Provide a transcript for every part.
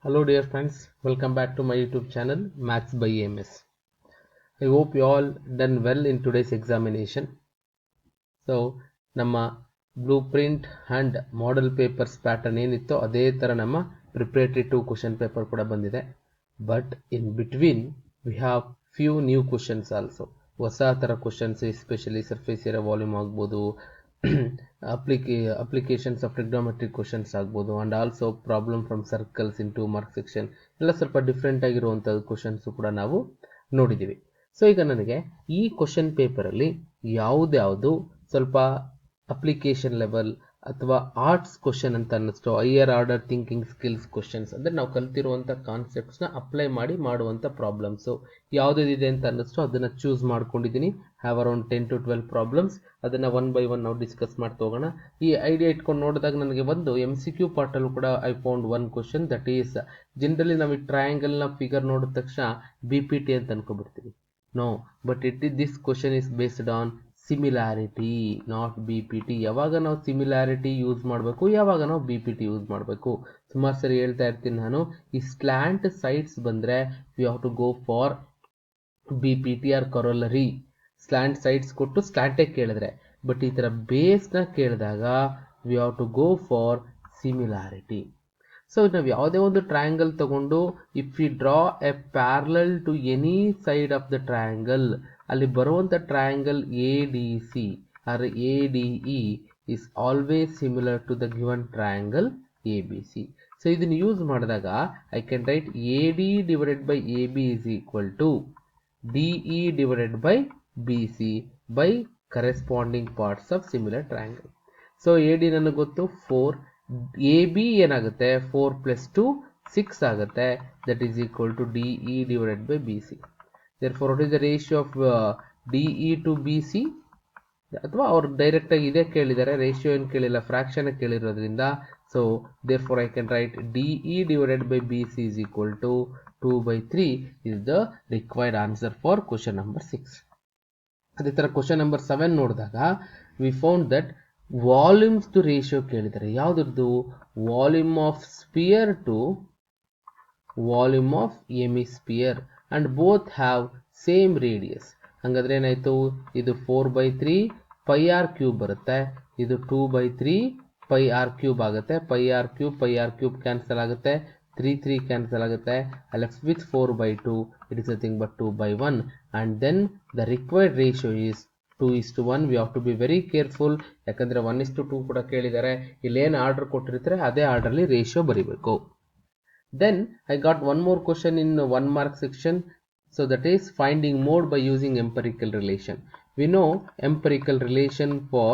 Hello dear friends, welcome back to my YouTube channel Maths by AMS. I hope you all done well in today's examination. So ನಮ್ಮ blueprint and model papers pattern ಏನಿತ್ತು ಅದೇ ತರ ನಮ್ಮ preparatory 2 question paper ಕೂಡ ಬಂದಿದೆ. But in between we have few new questions also. ಹೊಸ ತರ questions especially surface area volume ಆಗ್ಬೋದು applications of trigonometric questions ಆಗ್ಬೋದು and also problem from circles in 2 mark section ಎಲ್ಲ ಸ್ವಲ್ಪ ಡಿಫ್ರೆಂಟ್ ಆಗಿರುವಂತಹ ಕ್ವಶನ್ಸ್ ಕೂಡ ನಾವು ನೋಡಿದ್ದೀವಿ. ಸೊ ಈಗ ನನಗೆ ಈ ಕ್ವಶನ್ ಪೇಪರ್ ಅಲ್ಲಿ ಯಾವ್ದು ಸ್ವಲ್ಪ ಅಪ್ಲಿಕೇಶನ್ ಲೆವೆಲ್ ಅಥವಾ ಆರ್ಟ್ಸ್ ಕ್ವಶನ್ ಅಂತ ಅನ್ನಿಸ್ತು, higher order thinking skills questions ಅಂದ್ರೆ ನಾವು ಕಲ್ತಿರುವಂತ ಕಾನ್ಸೆಪ್ಟ್ಸ್ ನ ಅಪ್ಲೈ ಮಾಡಿ ಮಾಡುವಂತ ಪ್ರಾಬ್ಲಮ್ಸ್ ಯಾವ್ದಿದೆ ಅಂತ ಅನ್ನಿಸ್ತು ಅದನ್ನ ಚೂಸ್ ಮಾಡ್ಕೊಂಡಿದ್ದೀನಿ. Have around 10 to 12 problems. ಅದನ್ನ ಒನ್ ಬೈ ಒನ್ ನಾವು ಡಿಸ್ಕಸ್ ಮಾಡ್ತಾ ಹೋಗೋಣ. ಈ ಐಡಿಯಾ ಇಟ್ಕೊಂಡು ನೋಡಿದಾಗ ನನಗೆ ಒಂದು MCQ ಪಾರ್ಟ್ ಅಲ್ಲೂ ಕೂಡ I found one question that is generally ನಾವು ಈ ಟ್ರಯಾಂಗಲ್ ನ ಫಿಗರ್ ನೋಡಿದ ತಕ್ಷಣ BPT ಅಂತ ಅನ್ಕೊಬಿಡ್ತೀವಿ. No, but this question is based on similarity not BPT. ಯಾವಾಗ ನಾವು ಸಿಮಿಲಾರಿಟಿ ಯೂಸ್ ಮಾಡಬೇಕು, ಯಾವಾಗ ನಾವು BPT ಯೂಸ್ ಮಾಡಬೇಕು, ಸುಮಾರು ಸರಿ ಹೇಳ್ತಾ ಇರ್ತೀನಿ ನಾನು. ಈ ಸ್ಲ್ಯಾಂಟ್ ಸೈಡ್ಸ್ ಬಂದ್ರೆ we have to go for BPT or corollary. Slant sides ಕೊಟ್ಟು ಸ್ಲ್ಯಾಂಟೇ ಕೇಳಿದ್ರೆ, ಬಟ್ ಈ ತರ ಬೇಸ್ ನ ಕೇಳಿದಾಗ we have to go for similarity. So ನಾವು ಯಾವುದೇ ಒಂದು ಟ್ರಯಾಂಗಲ್ ತಗೊಂಡು if we draw a parallel to any side of the triangle, ಅಲ್ಲಿ ಬರುವಂತ triangle ADC or ADE is always similar to the given triangle ABC. So ಇದನ್ನು use ಮಾಡಿದಾಗ I can right AD divided by AB is equal to DE divided by BC by corresponding parts of similar triangle. So AD ನನಗೆ ಗೊತ್ತು 4, AB ಏನಾಗುತ್ತೆ 4 plus 2 6 ಆಗುತ್ತೆ, that is equal to DE divided by BC. Therefore what is the ratio of DE to BC? ಅಥವಾ ಅವ್ರು direct ಆಗಿ ಇದೇ ಕೇಳಿದ್ದಾರೆ, ratio ಏನು ಕೇಳಿಲ್ಲ, ಫ್ರಾಕ್ಷನ್ ಕೇಳಿರೋದ್ರಿಂದ. So therefore I can write DE divided by BC is equal to 2/3 is the required answer for question number 6. ಅದೇ ತರ ಕ್ವಶನ್ ನಂಬರ್ 7 ನೋಡಿದಾಗ we found that volumes to ratio ಕೇಳಿದ್ದಾರೆ. ಯಾವ್ದು? Volume of sphere to volume of hemisphere and both have same radius. ಹಂಗಾದ್ರೆ ಏನಾಯ್ತು, ಇದು 4/3 πr³ ಬರುತ್ತೆ, ಇದು 2/3 πr³ ಆಗುತ್ತೆ. πr³ ಕ್ಯಾನ್ಸಲ್ ಆಗುತ್ತೆ, 3 ಕ್ಯಾನ್ಸಲ್ ಆಗುತ್ತೆ. I left with 4/2, it is nothing but 2/1 and then the required ratio is 2:1. we have to be very careful, ಯಾಕಂದ್ರೆ 1:2 ಕೂಡ ಕೇಳಿದ್ದಾರೆ. ಇಲ್ಲಿ ಏನು ಆರ್ಡರ್ ಕೊಟ್ಟಿರ್ತಾರೆ ಅದೇ ಆರ್ಡರ್ ಅಲ್ಲಿ ರೇಷಿಯೋ ಬರೀಬೇಕು. Then I got one more question in 1 mark section. So that is finding mode by using empirical relation. We know empirical relation for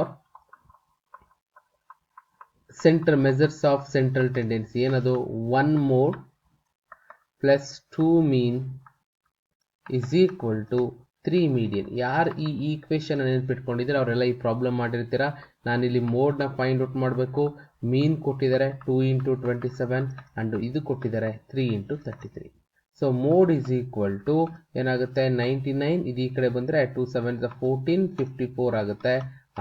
center measures of central tendency. ಏನದು 1 mode plus 2 mean is equal to 3 median. ಯಾರು ಈ equation ನೆನಪಿಟ್ಕೊಂಡಿದ್ರೆ ಅವರೆಲ್ಲ ಈ problem ಮಾಡಿರ್ತೀರಾ. ನಾನಿಲ್ಲಿ mode ನ find out ಮಾಡಬೇಕು. ಮೀನ್ ಕೊಟ್ಟಿದ್ದಾರೆ 2 into 27 and ಇದು ಕೊಟ್ಟಿದ್ದಾರೆ 3 into 33. So mode is equal to ಏನಾಗುತ್ತೆ 99, ಇದು ಈ ಕಡೆ ಬಂದ್ರೆ 2 7 14 54 ಆಗುತ್ತೆ.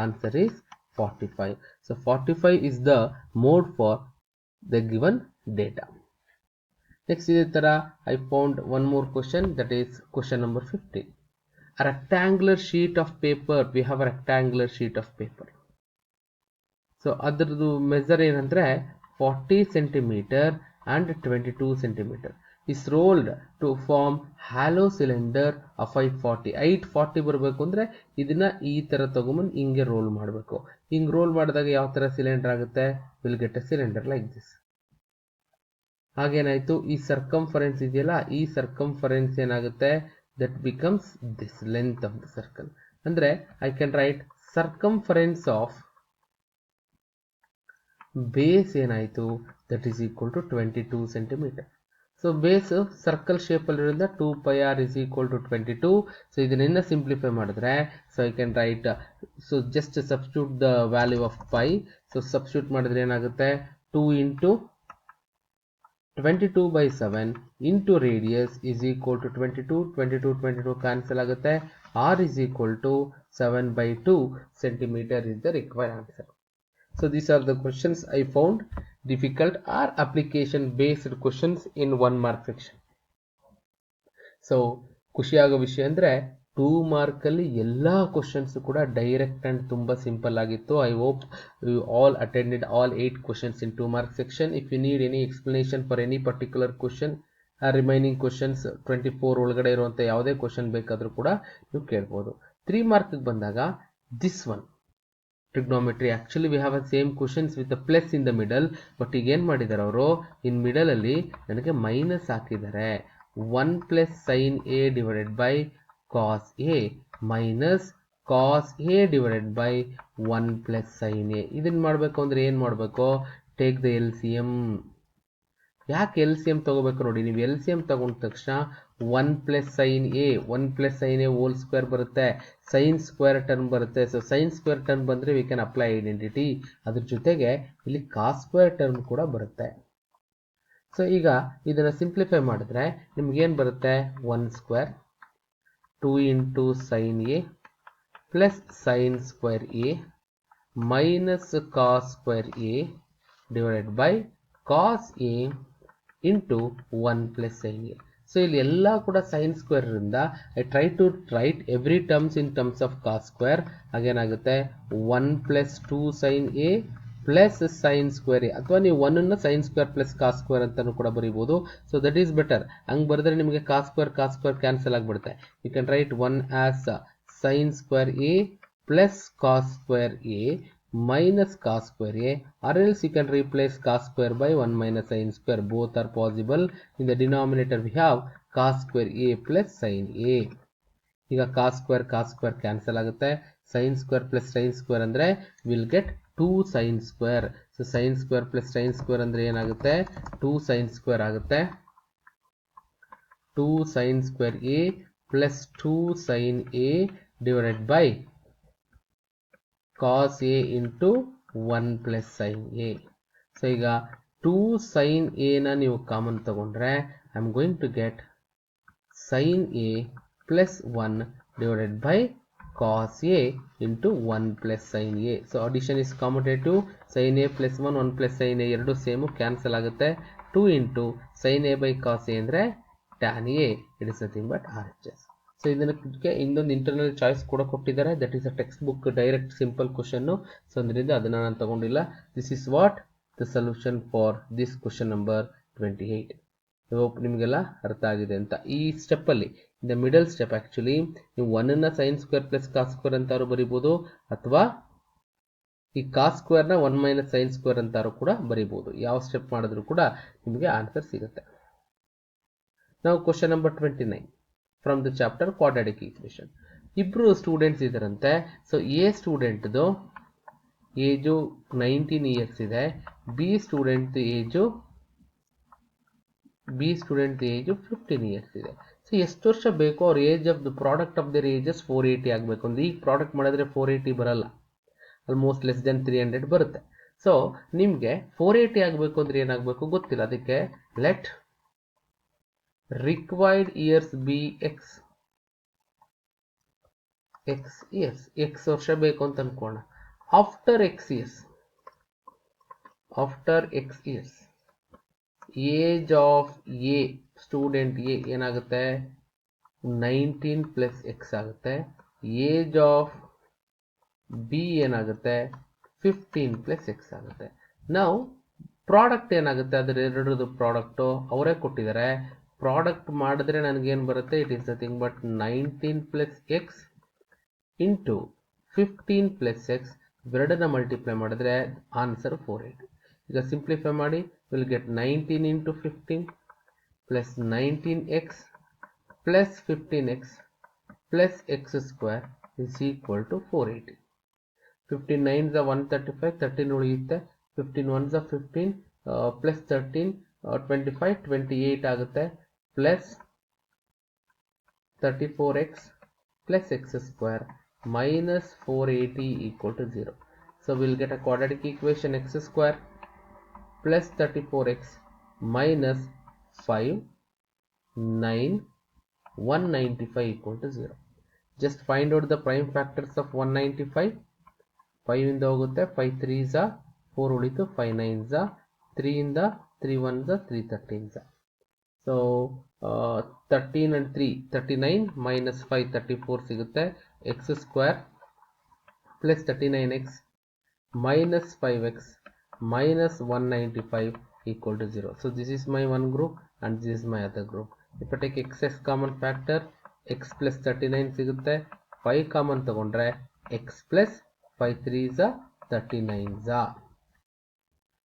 Answer is 45. So 45 is the mode for the given data. Next ಇದೇ ತರ I found one more question, that is question number 15. A rectangular sheet of paper, we have a rectangular sheet of paper. So ಅದರದ್ದು measure ಏನಂದ್ರೆ 40 centimeter and 22 centimeter is rolled to form hollow cylinder of 840 ಬರಬೇಕು ಅಂದ್ರೆ ಇದನ್ನ ಈ ತರ ತಗೊಂಬಂದು ಹಿಂಗೆ roll ಮಾಡಬೇಕು. ಹಿಂಗ್ ರೋಲ್ ಮಾಡಿದಾಗ ಯಾವ ತರ ಸಿಲಿಂಡರ್ ಆಗುತ್ತೆ, will get a cylinder like this. ಹಾಗೇನಾಯ್ತು, ಈ ಸರ್ಕಂಫರೆನ್ಸ್ ಇದೆಯಲ್ಲ, ಈ ಸರ್ಕಂಫರೆನ್ಸ್ ಏನಾಗುತ್ತೆ, that becomes this length of the circle. ಅಂದ್ರೆ I can write circumference of base ಏನಾಯ್ತು, that is equal to 22 centimeter. So base circle shape ಅಲ್ಲಿ ಇರೋದ್ರಿಂದ 2πr is equal to 22. So ಇದನ್ನ ಸಿಂಪ್ಲಿಫೈ ಮಾಡಿದ್ರೆ, so I can write, so just substitute the value of pi. So substitute ಮಾಡಿದ್ರೆ ಏನಾಗುತ್ತೆ, 2 into 22/7 into radius is equal to 22 cancel ಆಗುತ್ತೆ. R is equal to 7/2 centimeter is the required answer. So these are the questions I found. difficult or application based questions in 1 mark section. So ಖುಷಿಯಾಗೋ ವಿಷಯ ಅಂದರೆ 2 ಮಾರ್ಕಲ್ಲಿ ಎಲ್ಲ questions ಕೂಡ direct and ತುಂಬ simple ಆಗಿತ್ತು. I hope you all attended all 8 questions in 2 mark section. If you need any explanation for any particular question, remaining questions 24 ಒಳಗಡೆ ಇರುವಂಥ ಯಾವುದೇ ಕ್ವಶನ್ ಬೇಕಾದರೂ ಕೂಡ ನೀವು ಕೇಳ್ಬೋದು. 3 ಮಾರ್ಕ್ಗೆ ಬಂದಾಗ this one trigonometry, actually we have a same questions with a plus in the middle, but ಈಗ ಏನು ಮಾಡಿದ್ದಾರೆ ಅವರು, ಇನ್ ಮಿಡಲಲ್ಲಿ ನನಗೆ ಮೈನಸ್ ಹಾಕಿದ್ದಾರೆ. 1 plus sin A divided by cos A minus cos A divided by 1 plus sin A. ಇದನ್ನು ಮಾಡಬೇಕು ಅಂದರೆ ಏನು ಮಾಡಬೇಕು, take the L C M. ಯಾಕೆ ಎಲ್ ಸಿ ಎಮ್ ತೊಗೋಬೇಕು ನೋಡಿ, ನೀವು ಎಲ್ ಸಿ ಎಮ್ ತೊಗೊಂಡ ತಕ್ಷಣ 1 plus sin A 1 plus sin A whole square ಬರುತ್ತೆ, ಸೈನ್ ಸ್ಕ್ವೇರ್ ಟರ್ಮ್ ಬರುತ್ತೆ. ಸೊ ಸೈನ್ ಸ್ಕ್ವೇರ್ ಟರ್ಮ್ ಬಂದರೆ ವಿ ಕ್ಯಾನ್ ಅಪ್ಲೈ ಐಡೆಂಟಿಟಿ. ಅದ್ರ ಜೊತೆಗೆ ಇಲ್ಲಿ ಕಾಸ್ ಸ್ಕ್ವೇರ್ ಟರ್ಮ್ ಕೂಡ ಬರುತ್ತೆ. ಸೊ ಈಗ ಇದನ್ನು ಸಿಂಪ್ಲಿಫೈ ಮಾಡಿದ್ರೆ ನಿಮ್ಗೇನು ಬರುತ್ತೆ, 1 square 2 into sine a plus sine square a minus cos square a divided by cos a into 1 plus sine a. So ಇಲ್ಲಿ ಎಲ್ಲ ಕೂಡ ಸೈನ್ ಸ್ಕ್ವೇರ್ ಇಂದ I try to write every terms in terms of cos square. ಹಾಗೇನಾಗುತ್ತೆ 1 plus 2 sine a plus sine square a, ಅಥವಾ ನೀವು 1 sine square plus cos square ಅಂತಾನು ಕೂಡ ಬರೀಬಹುದು. So that is better. ಹಂಗೆ ಬರೆದ್ರೆ ನಿಮಗೆ ಕಾಸ್ ಸ್ಕ್ವೇರ್ ಕ್ಯಾನ್ಸಲ್ ಆಗಿಬಿಡುತ್ತೆ. You can write 1 as sine square a plus cos square a minus cos square a, or else you can replace cos square by 1 minus sin square. Both are possible. In the denominator we have cos square a plus sin a. ಈಗ cos square cancel ಆಗುತ್ತೆ. sin square plus sin square ಅಂದರೆ we'll get 2 sin square. So sin square plus sin square ಅಂದರೆ ಏನಾಗುತ್ತೆ, 2 sin square ಆಗುತ್ತೆ. 2 sin square a plus 2 sin a divided by cos a into 1 plus sin a. So ಈಗ 2 sin a ನ ನೀವು common ತಗೊಂಡ್ರೆ I am going to get sin a plus 1 divided by cos a into 1 plus sin a. So addition is commutative. sin a plus 1 plus sin a ಎರಡು same cancel ಆಗುತ್ತೆ. 2 into sin a by cos a ಅಂದರೆ tan a, it is nothing but RHS. So ಇದಕ್ಕೆ ಇನ್ನೊಂದು internal choice ಕೂಡ ಕೊಟ್ಟಿದ್ದಾರೆ, that is a text book direct simple ಕ್ವಶನ್ನು. So ಅದರಿಂದ ಅದನ್ನು ನಾನು ತಗೊಂಡಿಲ್ಲ. This is what the solution for this question number 28. Hope ನಿಮಗೆಲ್ಲ ಅರ್ಥ ಆಗಿದೆ ಅಂತ. ಈ ಸ್ಟೆಪ್ಪಲ್ಲಿ ದ ಮಿಡಲ್ ಸ್ಟೆಪ್ ಆ್ಯಕ್ಚುಲಿ ನೀವು 1 sine square plus cos square ಅಂತಾರು ಬರಿಬೋದು, ಅಥವಾ ಈ ಕಾಸ್ ಸ್ಕ್ವೇರ್ನ 1 ಮೈನಸ್ ಸೈನ್ ಸ್ಕ್ವೇರ್ ಅಂತಾರು ಕೂಡ ಬರಿಬೋದು. ಯಾವ ಸ್ಟೆಪ್ ಮಾಡಿದ್ರು ಕೂಡ ನಿಮಗೆ ಆನ್ಸರ್ ಸಿಗುತ್ತೆ. ನಾವು question number 29 from the chapter quadratic equation. ಇಬ್ಬರು ಸ್ಟೂಡೆಂಟ್ಸ್ ಇದ್ದಾರಂತೆ. ಸೊ ಎ ಸ್ಟೂಡೆಂಟ್ದು ಏಜು 19 ಇಯರ್ಸ್ ಇದೆ, ಬಿ ಸ್ಟೂಡೆಂಟ್ ಏಜು 15 ಇಯರ್ಸ್ ಇದೆ. ಸೊ ಎಷ್ಟು ವರ್ಷ ಬೇಕೋ ಅವ್ರ age of the product of their ages 480 ಆಗಬೇಕು. ಅಂದ್ರೆ ಈಗ ಪ್ರಾಡಕ್ಟ್ ಮಾಡಿದ್ರೆ 480 ಬರಲ್ಲ, ಆಲ್ಮೋಸ್ಟ್ ಲೆಸ್ ದೆನ್ 300 ಬರುತ್ತೆ. ಸೊ ನಿಮಗೆ 480 ಆಗಬೇಕು ಅಂದ್ರೆ ಏನಾಗಬೇಕು ಗೊತ್ತಿಲ್ಲ. ಅದಕ್ಕೆ let required years be x years, x ವರ್ಷ ಬೇಕು ಅಂತ ಅನ್ಕೋಣ. after x years age of A student A ಏನಾಗುತ್ತೆ 19 ಪ್ಲಸ್ ಎಕ್ಸ್ ಆಗುತ್ತೆ. ಏಜ್ ಆಫ್ ಬಿ ಏನಾಗುತ್ತೆ 15 ಪ್ಲಸ್ ಎಕ್ಸ್ ಆಗುತ್ತೆ. ನಾವು ಪ್ರಾಡಕ್ಟ್ ಏನಾಗುತ್ತೆ, ಅದರ ಎರಡರದ್ದು ಪ್ರಾಡಕ್ಟು ಅವರೇ ಕೊಟ್ಟಿದ್ದಾರೆ. ಪ್ರಾಡಕ್ಟ್ ಮಾಡಿದ್ರೆ ನನಗೇನು ಬರುತ್ತೆ, it is nothing but 19 plus x into 15 plus x. ಇವೆರಡನ್ನ ಮಲ್ಟಿಪ್ಲೈ ಮಾಡಿದ್ರೆ ಆನ್ಸರ್ 480. ಈಗ ಸಿಂಪ್ಲಿಫೈ ಮಾಡಿ will get 19 into 15 plus 19x plus 15x plus x square is equal to 480. 15 9s 135, 13 ಉಳಿಯುತ್ತೆ. 15 1s 15 ಪ್ಲಸ್ 13 25 28 ಆಗುತ್ತೆ. Plus 34x plus x square minus 480 equal to 0. So will get a quadratic equation x square plus 34x minus 5 9 195 equal to 0. Just find out the prime factors of 195. 5 ಇಂದ ಹೋಗುತ್ತೆ, 5 3s 4 ಉಳಿತು, 5 9s 3 ಇಂದ 3 1 3 13. So 13 and 3 39 minus 5 34 ಸಿಗುತ್ತೆ. x square plus 39x minus 5x minus 195 equal to 0. So this is my one group and this is my other group. If I take x as common factor, x plus 39 ಸಿಗುತ್ತೆ. 5 common ತಗೊಂಡ್ರೆ x plus 5 3s 39s.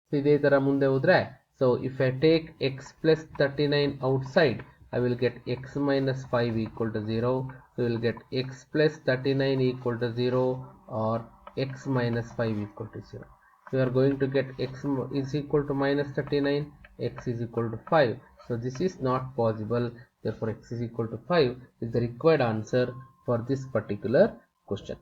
So ಇದೇ ತರ ಮುಂದೆ ಹೋದ್ರೆ, so if I take x plus 39 outside, I will get x minus 5 equal to 0. So we will get x plus 39 equal to 0 or x minus 5 equal to 0. We are going to get x is equal to minus 39, x is equal to 5. So this is not possible. Therefore x is equal to 5 is the required answer for this particular question.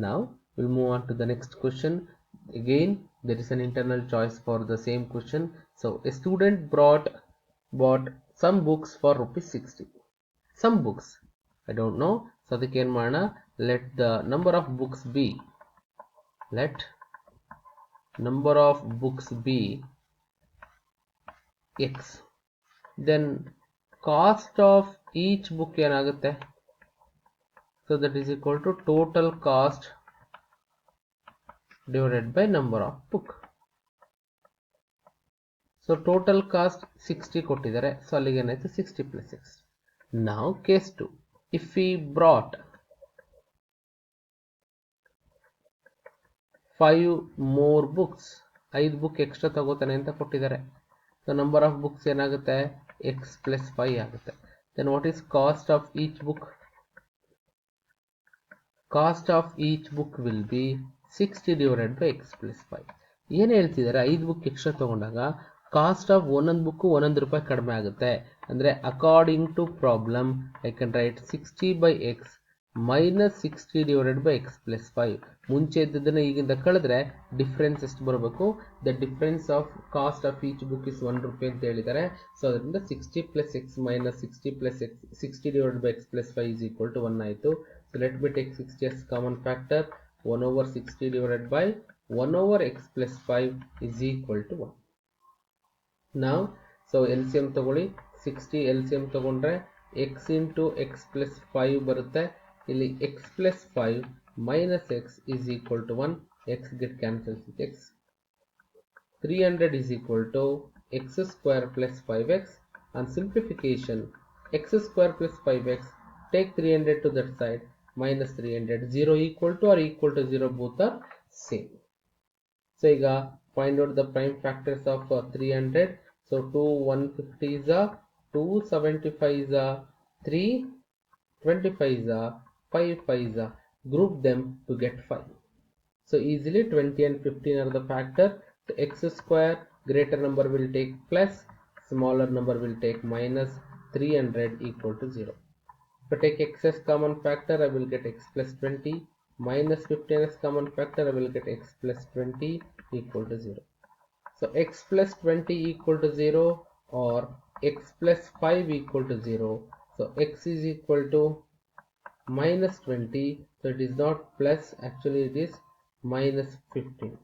Now we'll move on to the next question. Again there is an internal choice for the same question. So a student bought some books for rupees 60. Some books, I don't know. So ಅದಕ್ಕೆ ಏನು ಮಾಡೋಣ, let the number of books be, let number of books be x. Then cost of each book ಏನಾಗುತ್ತೆ, so that is equal to total cost divided by number of book. So total cost 60 ಕೊಟ್ಟಿದ್ದಾರೆ. So ಅಲ್ಲಿಗೆ ಏನಾಯ್ತು 60 plus 6. Now case 2, if we brought 5 more books, 5 book extra ತಗೋತಾನೆ ಅಂತ ಕೊಟ್ಟಿದ್ದಾರೆ. So number of books ಏನಾಗುತ್ತೆ, x plus 5 ಆಗುತ್ತೆ. Then what is cost of each book? Cost of each book will be 60 divided by x plus 5. ಏನು ಹೇಳ್ತಿದ್ದಾರೆ, 5 book extra ತಗೊಂಡಾಗ cost of ಒಂದೊಂದು book ₹1 ಕಡಿಮೆ ಆಗುತ್ತೆ. ಅಂದರೆ according to problem I can write 60 by x minus 60 divided by x plus 5. ಮುಂಚೆ ಇದ್ದದನ್ನು ಈಗಿಂದ ಕಳೆದ್ರೆ ಡಿಫ್ರೆನ್ಸ್ ಎಷ್ಟು ಬರಬೇಕು, the difference of cost of each book is ₹1 ಅಂತ ಹೇಳಿದ್ದಾರೆ. ಸೊ ಅದರಿಂದ 60 plus x minus 60 plus x 60 divided by x plus 5 is equal to 1 ಆಯಿತು. So let me take 60 as common factor. 1 over 60 divided by 1 over x plus 5 is equal to 1. Now so LCM ತಗೊಳ್ಳಿ, 60 LCM ತಗೊಂಡ್ರೆ x into x plus 5 ಬರುತ್ತೆ. ಇಲ್ಲಿ x plus 5 minus x is equal to 1. x get cancels with x. 300 is equal to x square plus 5x. On simplification, x square plus 5x, take 300 to that side, minus 300, 0 equal to or equal to 0, both are same. So ಈಗ find out the prime factors of 300. So 2 150 is a 275 is a 325 is a 5 is a, group them to get 5. So easily 20 and 15 are the factor. So x square, greater number will take plus, smaller number will take minus. 300 equal to 0. If I take x as common factor, I will get x plus 20, minus 15 as common factor, I will get x plus 20 equal to 0. So x plus 20 equal to 0 or x plus 5 equal to 0. So x is equal to minus 20. So it is not plus, actually it is minus 15.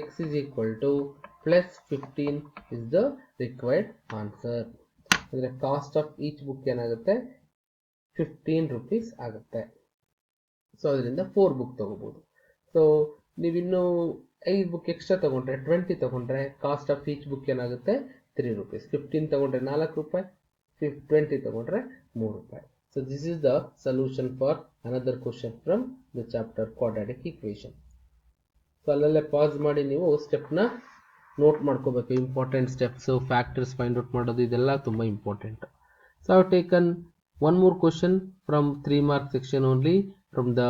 X is equal to plus 15 is the required answer. The cost of each book ಏನಾಗುತ್ತೆ, 15 rupees ಆಗುತ್ತೆ. So ಅದರಿಂದ 4 book ತಗೋಬಹುದು. So ನೀವಿನ್ನು 5 book extra ತಗೊಂಡ್ರೆ 20 ತಗೊಂಡ್ರೆ cost of each book ಏನಾಗುತ್ತೆ, 3 rupees. 15 ತಗೊಂಡ್ರೆ 4 ರೂಪಾಯಿ, 20 ತಗೊಂಡ್ರೆ 3 ರೂಪಾಯಿ. So this is the solution for another question from the chapter quadratic equation. So ಅಲ್ಲಲ್ಲೇ ಪಾಸ್ ಮಾಡಿ ನೀವು ಸ್ಟೆಪ್ನ ನೋಟ್ ಮಾಡ್ಕೋಬೇಕು. Important steps, factors find out ಮಾಡೋದು, ಇದೆಲ್ಲ ತುಂಬ important. So I taken one more question from 3 mark section only from the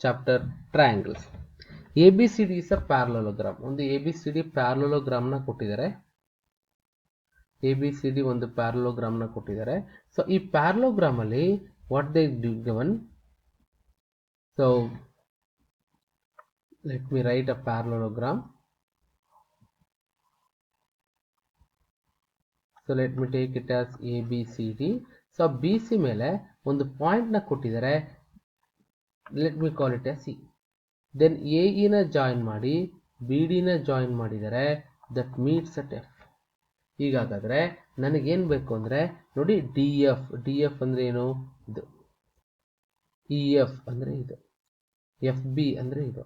chapter triangles. ABCD is a parallelogram. ಒಂದು ABCD parallelogram ನ ಕೊಟ್ಟಿದ್ದಾರೆ. ABCD ಒಂದು parallelogram ನ ಕೊಟ್ಟಿದ್ದಾರೆ. ಸೊ ಈ parallelogram ಅಲ್ಲಿ what they given, so let me write a parallelogram. So let me take it as ABCD. So BC ಮೇಲೆ ಒಂದು ಪಾಯಿಂಟ್ ನ ಕೊಟ್ಟಿದ್ದಾರೆ. Let me call it A C. Then A ಇನ ಜಾಯಿನ್ ಮಾಡಿ ಬಿ ಡಿನ join ಮಾಡಿದರೆ that meets at F. ಹೀಗಾದರೆ ನನಗೇನು ಬೇಕು ಅಂದರೆ ನೋಡಿ, ಡಿ ಎಫ್ ಅಂದರೆ ಏನು, ಇದು ಇ ಎಫ್ ಅಂದರೆ ಇದು, ಎಫ್ ಬಿ ಅಂದರೆ ಇದು,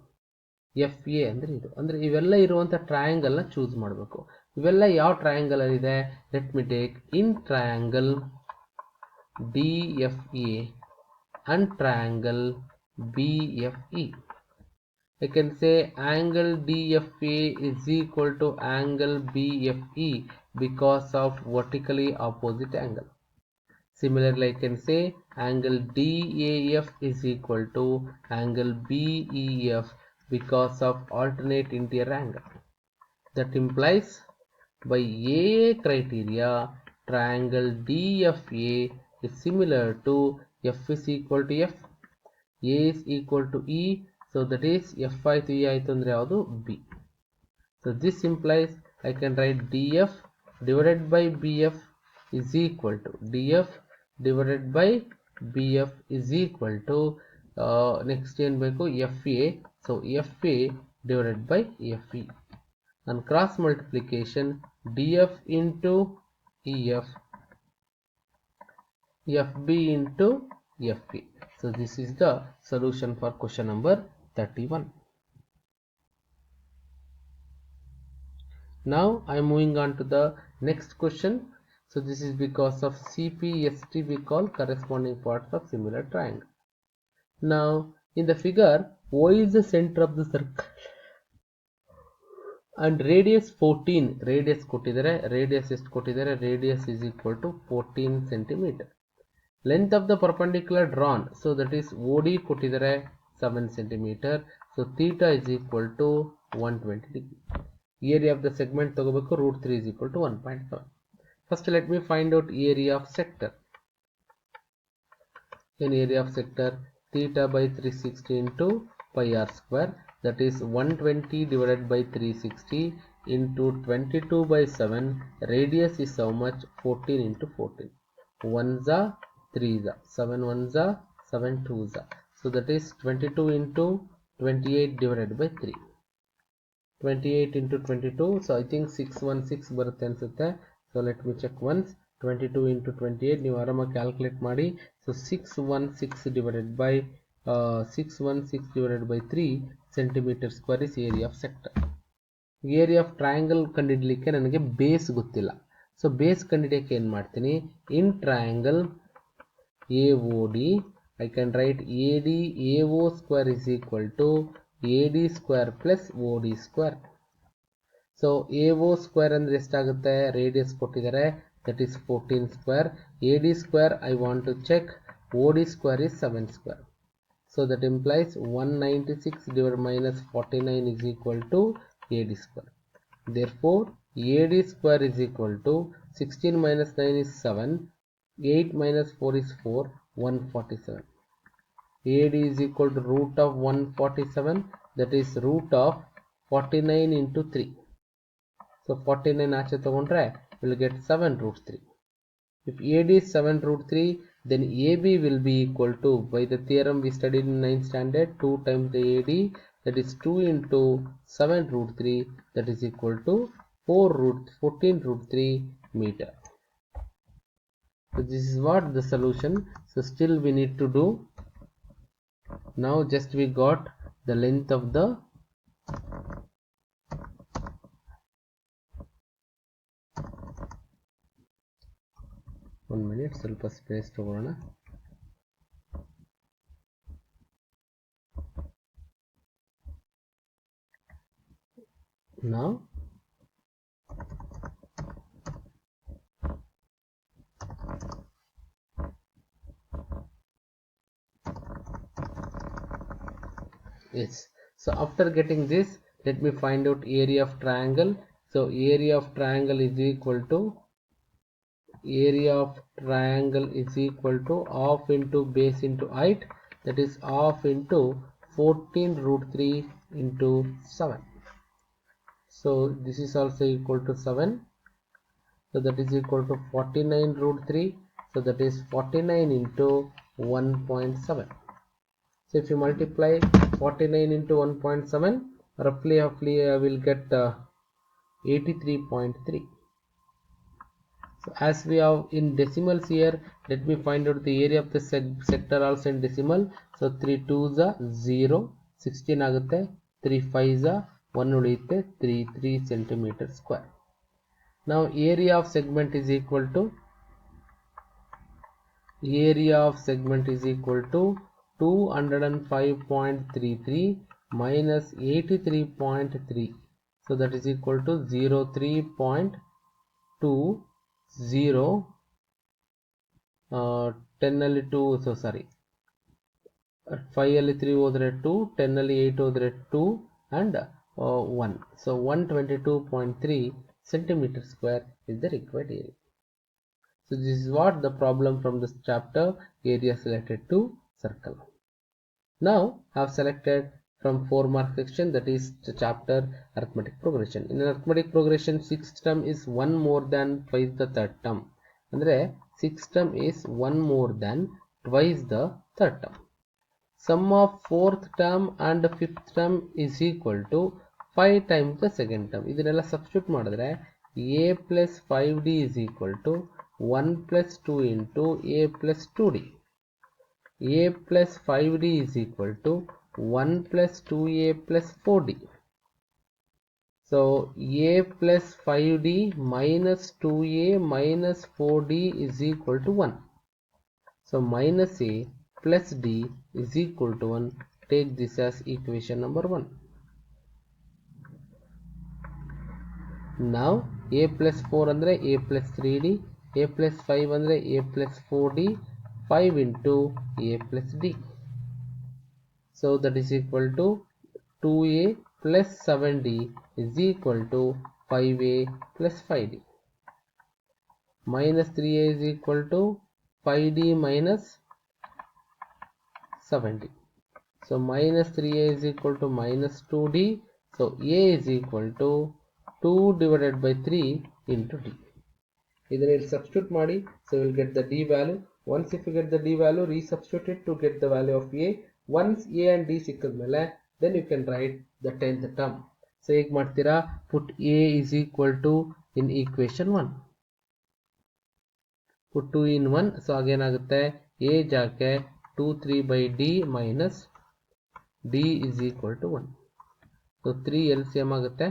ಎಫ್ ಎ ಅಂದರೆ ಇದು. ಅಂದರೆ ಇವೆಲ್ಲ ಇರುವಂಥ ಟ್ರಯಾಂಗಲ್ನ ಚೂಸ್ ಮಾಡಬೇಕು. ಇವೆಲ್ಲ ಯಾವ ಟ್ರಯಾಂಗಲ್ ಇದೆ, let me take in triangle D F A and triangle BFE. I can say angle DFA is equal to angle BFE because of vertically opposite angle. Similarly, I can say angle DAF is equal to angle BEF because of alternate interior angle. That implies by AA criteria, triangle DFA is similar to F is equal to F, A is equal to E, so that is F ಆಯ್ತು E ಆಯ್ತು ಅಂದರೆ ಯಾವುದು, B. So this implies I can write DF divided by BF is equal to DF divided by BF is equal to next ಏನು ಬೇಕು, FA, so FA divided by FE. And cross multiplication DF into EF, FB into FE. So this is the solution for question number 31. Now I am moving on to the next question. So this is because of CP, ST we call corresponding parts of similar triangle. Now in the figure, O is the center of the circle and radius 14, radius ಕೊಟ್ಟಿದ್ದಾರೆ, radius ಎಷ್ಟು ಕೊಟ್ಟಿದ್ದಾರೆ, radius is equal to 14 centimeter. Length of the perpendicular drawn, so that is OD ಕೊಟ್ಟಿದ್ದಾರೆ 7 centimeter, so theta is equal to 120 degree. Area of the segment ತಗೋಬೇಕು, √3 is equal to 1.7. First let me find out area of sector. In area of sector, theta by 360 into pi r square, that is 120 divided by 360 into 22 by 7. Radius is how much, 14 into 14. 1s are 3s are 7 1s are 7 2s are, so that is 22 into 28 divided by 3. 28 into 22, so I think 616 ಬರುತ್ತೆ ಅನ್ಸುತ್ತೆ. So let me check once. 22 into 28 ನೀವು ಆರಾಮಾಗಿ calculate ಮಾಡಿ. So 616 divided by 3 centimeter square is area of sector. Area of triangle ಕಂಡುಹಿಡಲಿಕ್ಕೆ ನನಗೆ base ಗೊತ್ತಿಲ್ಲ. So base ಕಂಡುಹಿಡಿಯಕ್ಕೆ ಏನು ಮಾಡ್ತೀನಿ, in triangle AOD I can write AD AO square is equal to AD square plus OD square. So AO square ಅಂದರೆ ಎಷ್ಟಾಗುತ್ತೆ, radius ಕೊಟ್ಟಿದ್ದಾರೆ, that is 14 square. AD square I want to check, OD square is 7 square. So that implies 196 divided minus 49 is equal to AD square. Therefore AD square is equal to 16 minus 9 is 7, 8 minus 4 is 4, 147. AD is equal to root of 147, that is root of 49 into 3. So 49 ಆಚೆ ತಗೊಂಡ್ರೆ will get 7 root 3. If AD is 7 root 3, then AB will be equal to, by the theorem we studied in 9th standard, 2 times the AD, that is 2 into 7 root 3, that is equal to 14 root 3 meter. So this is what the solution. So still we need to do. Now just we got the length of the one minute, ಸ್ವಲ್ಪ space ತಗೊಳ್ಳೋಣ. Now yes, so after getting this, let me find out area of triangle. So area of triangle is equal to half into base into height, that is half into 14 root 3 into 7. So this is also equal to 7, so that is equal to 49 root 3, so that is 49 into 1.7. So if you multiply 49 into 1.7, roughly I will get 83.3. So as we have in decimals here, let me find out the area of the sector also in decimal. So 3 2s are 0, 16 agutte, 3 5s are 1 uliyutte, 3 centimeter square. Now area of segment is equal to 205.33 minus 83.3. So that is equal to 03.20. 10 ಅಲ್ಲಿ 2, so sorry, 5 ಅಲ್ಲಿ 3 ಹೋದ್ರೆ 2, 10 ಅಲ್ಲಿ 8 ಹೋದ್ರೆ 2 and 1. So 122.3 centimeter square is the required area. So this is what the problem from this chapter, area selected to circle. Now I have selected from 4 mark section, that is the chapter arithmetic progression. In arithmetic progression, 6th term is 1 more than twice the 3rd term. Andre 6th term is 1 more than twice the 3rd term. Sum of 4th term and 5th term is equal to 5 times the 2nd term. ಇದನ್ನೆಲ್ಲ substitute ಮಾಡಿದ್ರೆ a plus 5d is equal to 1 plus 2 into a plus 2d. a plus 5d is equal to 1 plus 2a plus 4d. So a plus 5d minus 2a minus 4d is equal to 1. So minus a plus d is equal to 1. Take this as equation number 1. Now a plus 4 andre a plus 3d, a plus 5 andre a plus 4d, 5 into a plus d. So that is equal to 2a plus 7d is equal to 5a plus 5d. Minus 3a is equal to 5d minus 7d. So minus 3a is equal to minus 2d. So a is equal to 2 divided by 3 into d. Either substitute madi, so you will get the d value. Once if you get the d value, resubstitute it to get the value of a. Once a and d sikkadmele, then you can write the 10th term. So hege ಮಾಡ್ತೀರಾ, put a is equal to in equation 1. Put 2 in 1, so again ಆಗುತ್ತೆ a ಜಾಗಕ್ಕೆ 2 3 by d minus d is equal to 1. So 3 LCM ಆಗುತ್ತೆ,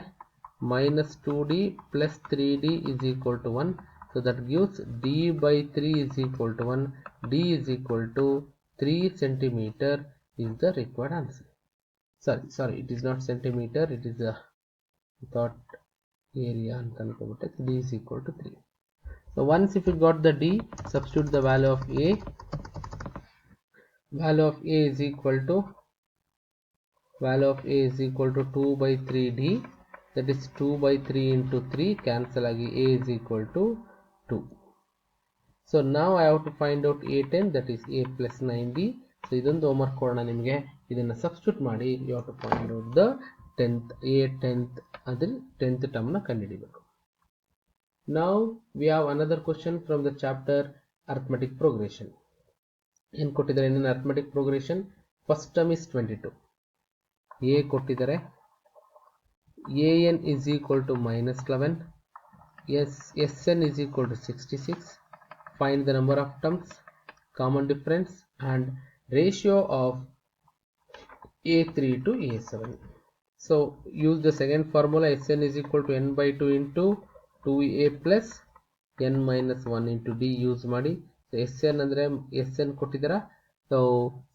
minus 2d plus 3d is equal to 1. So that gives d by 3 is equal to 1. D is equal to 3 centimeter is the required answer. Sorry, it is not centimeter, it is a thought area and d is equal to 3. So once if you got the d, substitute the value of a. Value of a is equal to 2 by 3d, that is 2 by 3 into 3 cancel agi a is equal to 2. So now I have to find out a10, that is a plus 9d. So ಇದೊಂದು homework ಕೊಡೋಣ ನಿಮಗೆ, ಇದನ್ನ substitute ಮಾಡಿ you have to find out the 10th ಅದ್ರ 10th term ನ ಕಂಡುಹಿಡಿಯಬೇಕು. Now we have another question from the chapter arithmetic progression. ಏನು ಕೊಟ್ಟಿದ್ದಾರೆ in arithmetic progression? First term is 22. a ಕೊಟ್ಟಿದ್ದಾರೆ, an is equal to minus 11, sn is equal to 66. Find the number of terms, common difference and ratio of a3 to a7. So use the second formula, sn is equal to n by 2 into 2a plus n minus 1 into d use ಮಾಡಿ. So sn andre sn ಕೊಟ್ಟಿದ್ದೀರಾ, so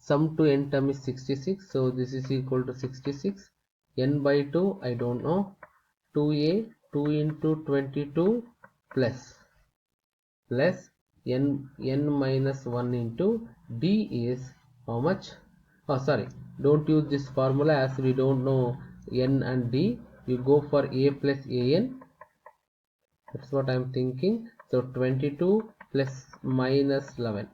sum to n term is 66, so this is equal to 66. n by 2 I don't know, 2a 2 into 22 plus n minus 1 into d is how much? Oh sorry, don't use this formula as we don't know n and d. You go for a plus an, that's what I am thinking. So 22 plus minus 11,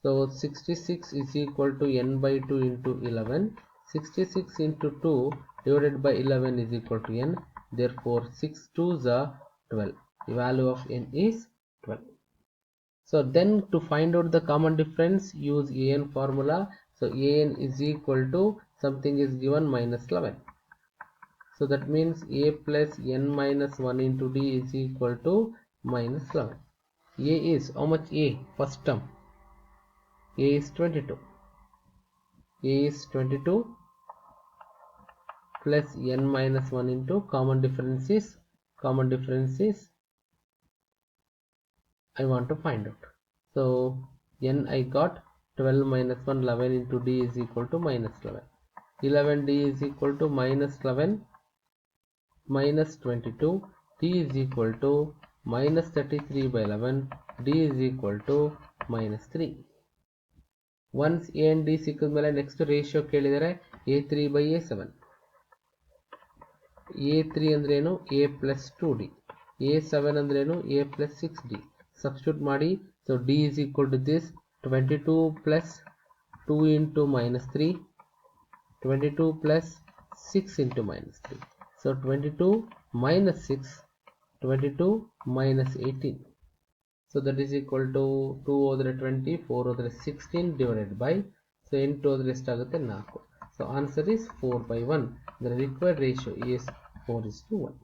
so 66 is equal to n by 2 into 11. 66 into 2 divided by 11 is equal to n, therefore 6 2s are 12. The value of n is 12. So then to find out the common difference, use an formula. So an is equal to something is given minus 11. So that means a plus n minus 1 into d is equal to minus 11. A is how much? A first term a is 22. A is 22 plus n minus 1 into common difference is I want to find out. So n I got 12 minus 1 11 into d is equal to minus 11. 11 d is equal to minus 11 minus 22. D is equal to minus 33 by 11. D is equal to minus 3. Once a and d ಸಿಕ್ಕಿದ ಮೇಲೆ next ratio ಕೇಳಿದರೆ a3 by a7. a3 ಅಂದ್ರೇನು a plus 2d. a7 ಅಂದ್ರೇನು a plus 6d. Substitute ಮಾಡಿ. So d is equal to this 22 plus 2 into minus 3. 22 plus 6 into minus 3. So 22 minus 6. 22 minus 18. So that is equal to 2 ಹೋದ್ರೆ 20, 4 ಹೋದ್ರೆ 16 divided by, so 8 ಹೋದ್ರೆ ಎಷ್ಟಾಗುತ್ತೆ 4. So answer is 4 by 1. The required ratio is 4:1.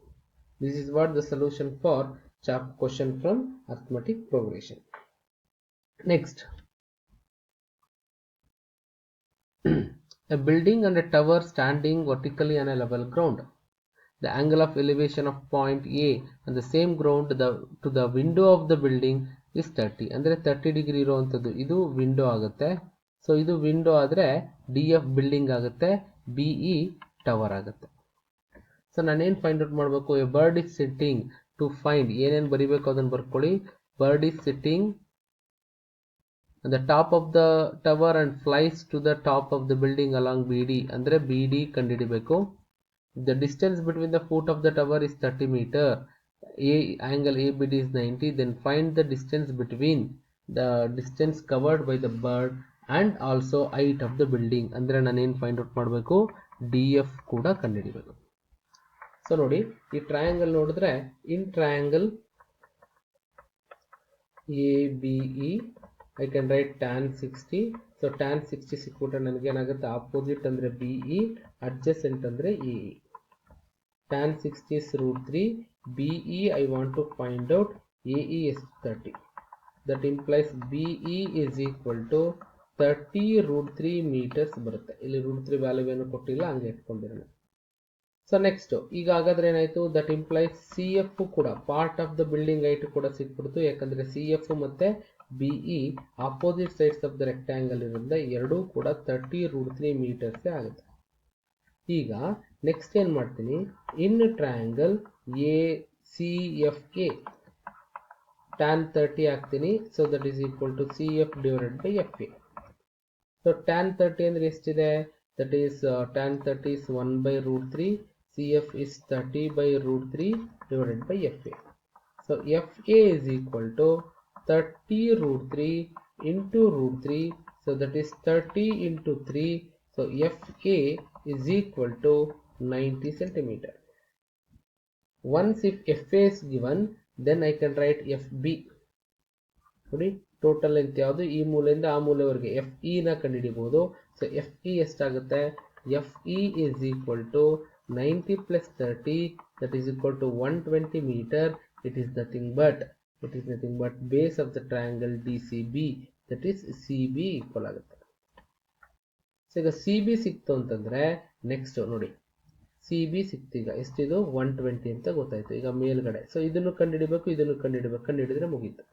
This is what the solution for question from arithmetic progression. Next, a building and a tower standing vertically on a level ground. The angle of elevation of point A on the same ground to the window of the building is 30. ಅಂದರೆ 30 degree ಇರುವಂಥದ್ದು ಇದು window ಆಗುತ್ತೆ. So ಇದು window ಆದರೆ DF building ಆಗುತ್ತೆ, BE tower ಆಗುತ್ತೆ. So ನಾನೇನು find out ಮಾಡಬೇಕು? A bird is sitting to find, ಏನೇನು ಬರಿಬೇಕು ಅದನ್ನು ಬರ್ಕೊಳ್ಳಿ. Bird is sitting on the top of the tower and flies to the top of the building along BD. ಅಂದರೆ BD ಕಂಡುಹಿಡಿಬೇಕು. The distance between the foot of the tower is 30 meter. Angle ABD is 90. Then find the distance between the distance covered by the bird and also height of the building. ಅಂದ್ರೆ ನಾನೇನು find out ಮಾಡಬೇಕು? DF ಕೂಡ ಕಂಡುಹಿಡಿಬೇಕು. So ನೋಡಿ, ಈ triangle ನೋಡಿದ್ರೆ in triangle ABE I can write tan 60. So tan 60 ಸಿಕ್ಬಿಟ್ರೆ ನನಗೆ ಏನಾಗುತ್ತೆ? ಆಪೋಸಿಟ್ ಅಂದ್ರೆ BE, adjacent ಅಂದ್ರೆ AE. Tan 60 is √3. BE I want to find out. AE is 30. That implies BE is equal to 30 √3 meters ಬರುತ್ತೆ. ಇಲ್ಲಿ √3 value ಏನು ಕೊಟ್ಟಿಲ್ಲ, ಹಂಗೆ ಇಟ್ಕೊಂಡಿರೋಣ. So next ಈಗ ಹಾಗಾದ್ರೆ ಏನಾಯ್ತು? ದಟ್ ಇಂಪ್ಲೈಸ್ CF ಕೂಡ part of the building height ಕೂಡ ಸಿಕ್ಬಿಡ್ತು. ಯಾಕಂದ್ರೆ CF ಮತ್ತೆ BE opposite sides of the rectangle ಇರೋದ್ರಿಂದ ಎರಡೂ ಕೂಡ 30 √3 meters ಆಗುತ್ತೆ. ಈಗ ನೆಕ್ಸ್ಟ್ ಏನ್ ಮಾಡ್ತೀನಿ? ಇನ್ ಟ್ರಯಾಂಗಲ್ ACFA tan 30 ಹಾಕ್ತೀನಿ. So that is equal to CF divided by FA. So tan 30 ಅಂದ್ರೆ ಎಷ್ಟಿದೆ? That is tan 30 is 1 by √3. CF is 30 by √3 divided by FA. So FA is equal to 30 √3 into √3. So that is 30 into 3. So FA is equal to 90 centimeter. Once if FA is given, then I can write FB. ನೋಡಿ, total length ಯಾವುದು? ಈ ಮೂಲೆಯಿಂದ ಆ ಮೂಲೆವರೆಗೆ FE ನ ಕಂಡುಹಿಡಿಬಹುದು. So FE ಎಷ್ಟಾಗುತ್ತೆ? FE is equal to 90 plus 30, that is equal to 120 meter. It is nothing but base of the triangle DCB, that is CB equal ಆಗುತ್ತೆ. So ಈಗ CB ಸಿಕ್ತು ಅಂತಂದ್ರೆ ನೆಕ್ಸ್ಟ್ ನೋಡಿ, CB ಸಿಕ್ತು. ಈಗ ಎಷ್ಟಿದು? 120 ಅಂತ ಗೊತ್ತಾಯ್ತು. ಈಗ ಮೇಲ್ಗಡೆ ಸೊ ಇದನ್ನು ಕಂಡುಹಿಡಿಬೇಕು, ಇದನ್ನು ಕಂಡುಹಿಡಿದ್ರೆ ಮುಗೀತು.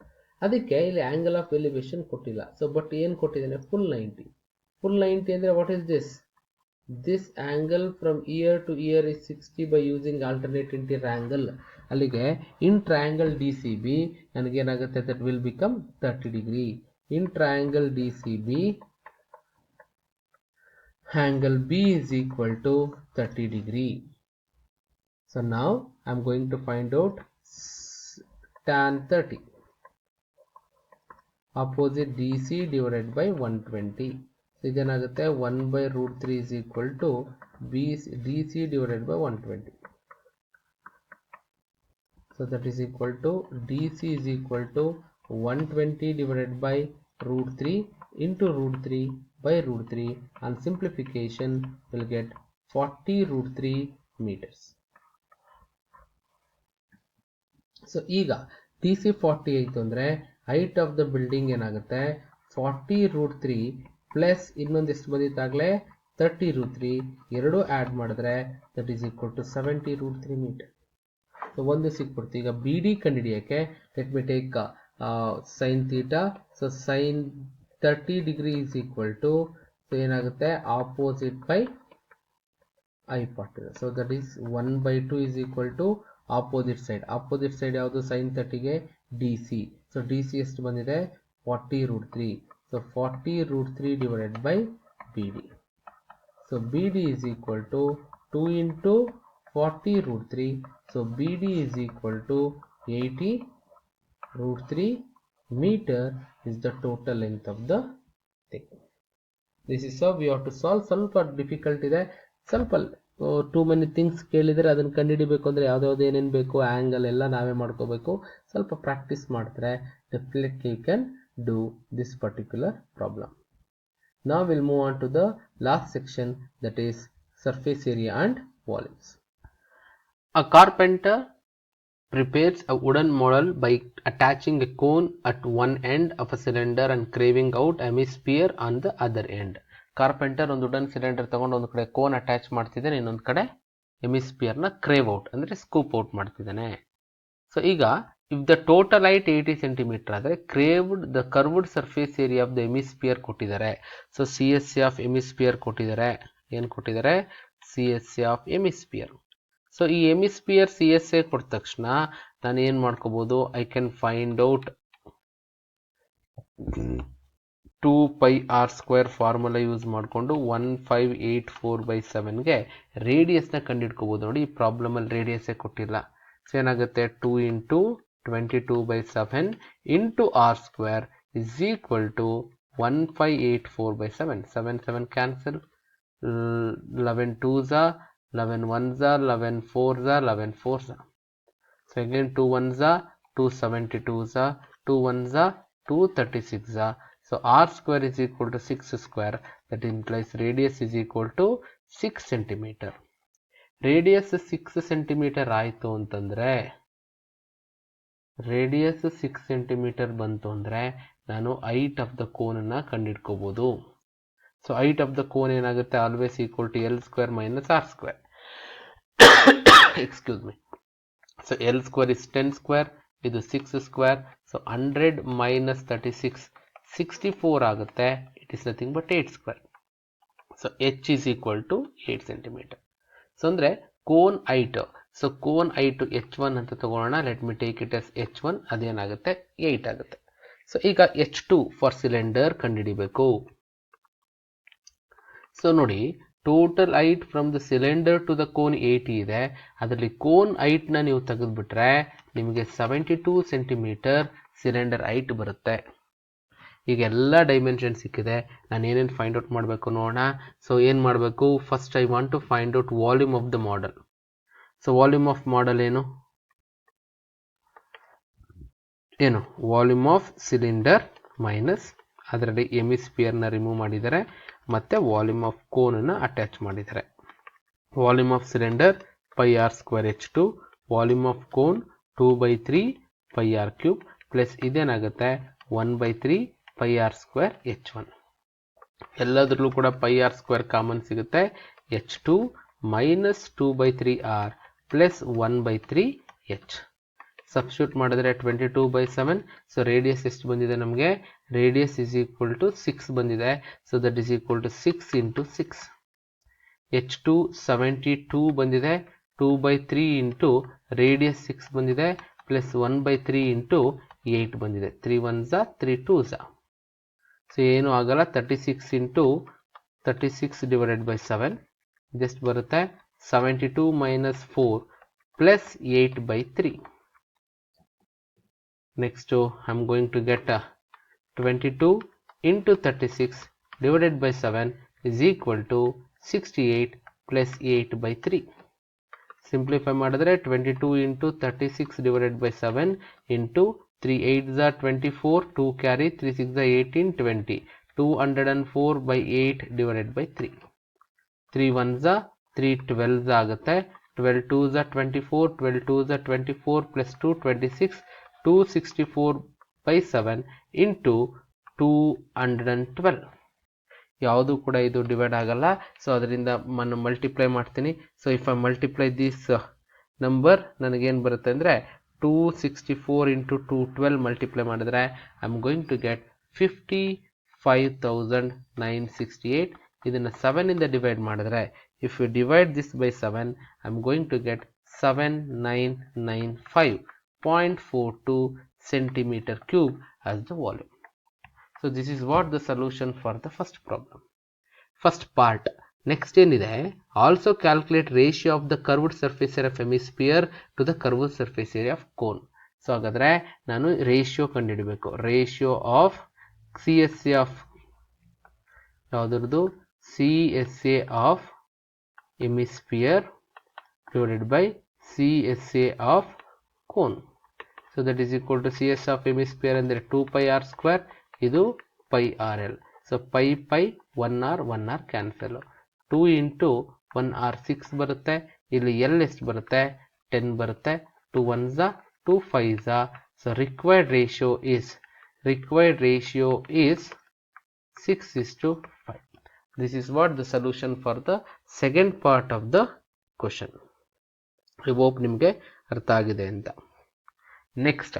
ಅದಕ್ಕೆ ಇಲ್ಲಿ ಆಂಗಲ್ ಆಫ್ ಎಲಿವೇಶನ್ ಕೊಟ್ಟಿಲ್ಲ. ಸೊ ಬಟ್ ಏನು ಕೊಟ್ಟಿದ್ದಾನೆ? ಫುಲ್ 90. ಫುಲ್ 90 ಅಂದ್ರೆ what is this? This angle from ear to ear is 60 by using alternate interior angle. ಅಲ್ಲಿಗೆ in triangle DCB ನನಗೆ ಏನಾಗುತ್ತೆ? that will become 30 degree. In triangle DCB angle B is equal to 30 degree. So now I am going to find out tan 30. Opposite DC divided by 120. ಇದೇನಾಗುತ್ತೆ? 1 by √3 is equal to DC divided by 120. So that is equal to DC is equal to 120 divided by √3 into √3 by root 3 and simplification will get 40 root 3 meters. So ಈಗ T C 40 ಆಯಿತು ಅಂದರೆ height of the building ಏನಾಗುತ್ತೆ 40 root 3 plus ಇನ್ನೊಂದು ಎಷ್ಟು ಬಂದಿತ್ತಾಗಲೇ 30 root 3 ಎರಡು add ಮಾಡಿದ್ರೆ that is equal to 70 root 3 metre. So ಒಂದು ಸಿಕ್ಬಿಡ್ತು. ಈಗ ಬಿ ಡಿ ಕಂಡುಹಿಡಿಯೋಕ್ಕೆ let me take sine theta. So sine 30 degree is equal to so ಏನಾಗುತ್ತೆ opposite by I part. So that is 1/2 is equal to opposite side ಯಾವುದು sine 30ಗೆ D C. So D C ಎಷ್ಟು ಬಂದಿದೆ 40 root 3. So 40 root 3 divided by B D. So B D is equal to 2 into 40 root 3. So B D is equal to 80 root 3 meter is the total length of the thing. This is how we have to solve. ಸ್ವಲ್ಪ difficult ಇದೆ, ಸ್ವಲ್ಪ too many things ಕೇಳಿದರೆ ಅದನ್ನು ಕಂಡುಹಿಡಿಬೇಕು ಅಂದರೆ ಯಾವುದ್ಯಾವುದು ಏನೇನು ಬೇಕು angle ಎಲ್ಲ ನಾವೇ ಮಾಡ್ಕೋಬೇಕು. ಸ್ವಲ್ಪ ಪ್ರಾಕ್ಟೀಸ್ ಮಾಡಿದ್ರೆ definitely you can do this particular problem. Now we'll move on to the last section, that is surface area and volumes. A carpenter prepares a wooden model by attaching a cone at one end of a cylinder and carving out a hemisphere on the other end. Carpenter ಒಂದು wooden cylinder ತಗೊಂಡು ಒಂದು ಕಡೆ cone attach ಮಾಡ್ತಿದ್ದಾನೆ, ಇನ್ನೊಂದು ಕಡೆ ಹೆಮಿಸ್ಪಿಯರ್ನ crave out ಅಂದರೆ scoop out ಮಾಡ್ತಿದ್ದಾನೆ. ಸೊ ಈಗ if the total height 80 centimetre ಆದರೆ the curved surface area of the hemisphere ಕೊಟ್ಟಿದ್ದಾರೆ. So C S C of hemisphere ಕೊಟ್ಟಿದ್ದಾರೆ. ಏನು ಕೊಟ್ಟಿದ್ದಾರೆ? C S C of hemisphere. So ಈ ಹೆಮಿಸ್ಪಿಯರ್ ಸಿ ಎಸ್ ಎ ಕೊಟ್ಟ ತಕ್ಷಣ ನಾನು ಏನು ಮಾಡ್ಕೋಬೋದು? I can find out 2πr² formula use ಮಾಡಿಕೊಂಡು 1584/7ಗೆ ರೇಡಿಯಸ್ನ ಕಂಡುಹಿಡ್ಕೋಬೋದು. ನೋಡಿ ಈ ಪ್ರಾಬ್ಲಮಲ್ಲಿ ರೇಡಿಯಸ್ಸೇ ಕೊಟ್ಟಿಲ್ಲ. ಸೊ ಏನಾಗುತ್ತೆ 2 into 22/7 into r² is equal to 1584/7. 7 cancel, 11 2s, 11 1s, 11 4s, 11 4s. So again 2 1s, 272s, 2 1s, 236s. So r² is equal to 6². That implies radius is equal to 6 centimeter. Radius 6 centimeter ಆಯಿತು ಅಂತಂದರೆ, radius 6 centimetre ಬಂತು ಅಂದರೆ ನಾನು height of the ಕೋನನ್ನು ಕಂಡುಹಿಡ್ಕೋಬೋದು. So height of the cone ಏನಾಗುತ್ತೆ? Always equal to L² minus r². Excuse me. So L² is 10², ಇದು 6². So 100 minus 36 64 ಆಗುತ್ತೆ. It is nothing but 8². So H is equal to 8 centimetre. So ಅಂದರೆ cone height. So cone height H1 ಅಂತ ತಗೊಳ್ಳೋಣ. Let me take it as H1. ಅದೇನಾಗುತ್ತೆ 8 ಆಗುತ್ತೆ. So ಈಗ H2 for cylinder ಕಂಡುಹಿಡಿಬೇಕು. So ನೋಡಿ total height from the cylinder to the cone 80 ಇದೆ. ಅದರಲ್ಲಿ ಕೋನ್ ಹೈಟ್ನ ನೀವು ತೆಗೆದುಬಿಟ್ರೆ ನಿಮಗೆ 72 ಸೆಂಟಿಮೀಟರ್ ಸಿಲಿಂಡರ್ ಹೈಟ್ ಬರುತ್ತೆ. ಈಗ ಎಲ್ಲ ಡೈಮೆನ್ಷನ್ ಸಿಕ್ಕಿದೆ. ನಾನು ಏನೇನು ಫೈಂಡ್ ಔಟ್ ಮಾಡಬೇಕು ನೋಡೋಣ. ಸೊ ಏನು ಮಾಡಬೇಕು? First I want to find out volume of the model. So volume of model ಏನು? ವಾಲ್ಯೂಮ್ ಆಫ್ ಸಿಲಿಂಡರ್ ಮೈನಸ್ ಅದರಲ್ಲಿ ಹೆಮಿಸ್ಪಿಯರ್ನ ರಿಮೂವ್ ಮಾಡಿದ್ದಾರೆ ಮತ್ತು ವಾಲ್ಯೂಮ್ ಆಫ್ ಕೋನನ್ನು ಅಟ್ಯಾಚ್ ಮಾಡಿದ್ದಾರೆ. Volume of cylinder πr² H2, volume of cone 2/3 πr³ plus ಇದೇನಾಗುತ್ತೆ 1/3 πr² H1. ಎಲ್ಲದರಲ್ಲೂ ಕೂಡ πr² ಕಾಮನ್ ಸಿಗುತ್ತೆ. H2 minus 2/3r plus 1/3 H. Substitute ಮಾಡಿದ್ರೆ 22/7. ಸೊ ರೇಡಿಯಸ್ ಎಷ್ಟು ಬಂದಿದೆ ನಮಗೆ? ರೇಡಿಯಸ್ ಇಸ್ ಈಕ್ವಲ್ ಟು 6 ಬಂದಿದೆ. So that is equal to 6 into 6. H2 72 ಬಂದಿದೆ. 2/3 ಇಂಟು ರೇಡಿಯಸ್ 6 ಬಂದಿದೆ ಪ್ಲಸ್ 1/3 ಇಂಟು 8 ಬಂದಿದೆ. 3 1s, 3 2s. ಸೊ ಏನು ಆಗಲ್ಲ. 36 ಇಂಟು 36 ಡಿವೈಡೆಡ್ ಬೈ 7 ಜಸ್ಟ್ ಬರುತ್ತೆ 72 minus 4 plus 8/3. Next I am going to get 22 into 36 divided by 7 is equal to 68 plus 8/3. Simplify ಮಾಡಿದ್ರೆ 22 into 36 divided by 7 into 3 8s are 24, 2 carry, 3 6s are 18, 20. 204 by 8 divided by 3. 3 ones are 3 12s ಆಗುತ್ತೆ. 12 2s are 24, 12 2s are 24 plus 2 26, 264 by 7 into 212. ಯಾವುದು ಕೂಡ ಇದು divide ಆಗಲ್ಲ. So ಅದರಿಂದ ನಾನು multiply ಮಾಡ್ತೀನಿ. So if I multiply this number ನನಗೇನು ಬರುತ್ತೆ ಅಂದರೆ 264 into 212 ಮಲ್ಟಿಪ್ಲೈ ಮಾಡಿದ್ರೆ I am going to get 55,968. ಇದನ್ನು 7 ಇಂದ ಡಿವೈಡ್ ಮಾಡಿದ್ರೆ if you divide this by 7 I am going to get 7995.42 centimeter cube as the volume. So this is what the solution for the first problem. First part. Next ಏನಿದೆ, also calculate ratio of the curved surface area of hemisphere to the curved surface area of cone. So ಹಾಗಾದ್ರೆ ನಾನು ratio ಕಂಡುಹಿಡಬೇಕು. Ratio of C S A of ಯಾವುದ್ರದ್ದು C S A of hemisphere divided by C S A of cone. So that is equal to C S of hemisphere ಅಂದರೆ 2πr², ಇದು πrl. So pi 1r cancel. 2 into 1r 6 ಬರುತ್ತೆ. ಇಲ್ಲಿ L ಎಷ್ಟು ಬರುತ್ತೆ 10 ಬರುತ್ತೆ. 2 1s 2 5s. So required ratio is 6:5. This is what the solution for the second part of the question. I hope ನಿಮಗೆ ಅರ್ಥ ಆಗಿದೆ ಅಂತ. Next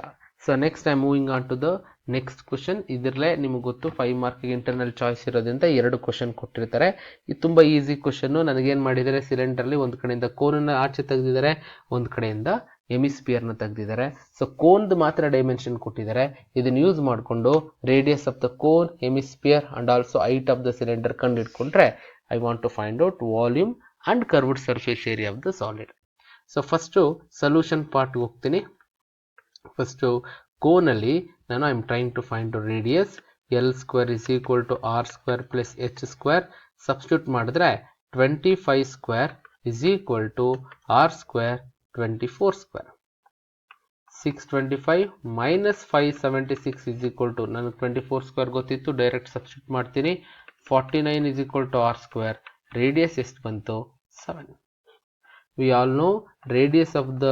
I am moving on to the next question. ಇದರಲ್ಲೇ ನಿಮಗೆ ಗೊತ್ತು 5 ಮಾರ್ಕ್ಗೆ ಇಂಟರ್ನಲ್ ಚಾಯ್ಸ್ ಇರೋದ್ರಿಂದ 2 question ಕೊಟ್ಟಿರ್ತಾರೆ. ಇದು ತುಂಬ ಈಸಿ ಕ್ವಶನ್ನು. ನನಗೇನು ಮಾಡಿದ್ದಾರೆ, ಸಿಲಿಂಡರ್ಲಿ ಒಂದು ಕಡೆಯಿಂದ ಕೋನನ್ನು ಆಚೆ ತೆಗೆದಿದ್ದಾರೆ, ಒಂದು ಕಡೆಯಿಂದ ಹೆಮಿಸ್ಪಿಯರ್ನ ತೆಗೆದಿದ್ದಾರೆ. ಸೊ ಕೋನ್ದು ಮಾತ್ರ ಡೈಮೆನ್ಷನ್ ಕೊಟ್ಟಿದ್ದಾರೆ. ಇದನ್ನು ಯೂಸ್ ಮಾಡಿಕೊಂಡು radius of the cone, hemisphere and also height of the cylinder ಕಂಡು ಹಿಡ್ಕೊಂಡ್ರೆ I want to find out volume and curved surface area of the solid. So first solution ಪಾರ್ಟ್ಗೆ ಹೋಗ್ತೀನಿ. ಫಸ್ಟು ಕೋನಲ್ಲಿ ನಾನು I am trying to find radius. L² is equal to R² plus H². Substitute ಮಾಡಿದ್ರೆ 25² is equal to R² 24². 625 minus 576 is equal to, ನನಗೆ 24² ಗೊತ್ತಿತ್ತು, direct substitute ಮಾಡ್ತೀನಿ. 49 is equal to R². Radius ಎಷ್ಟು ಬಂತು 7. We all know radius of the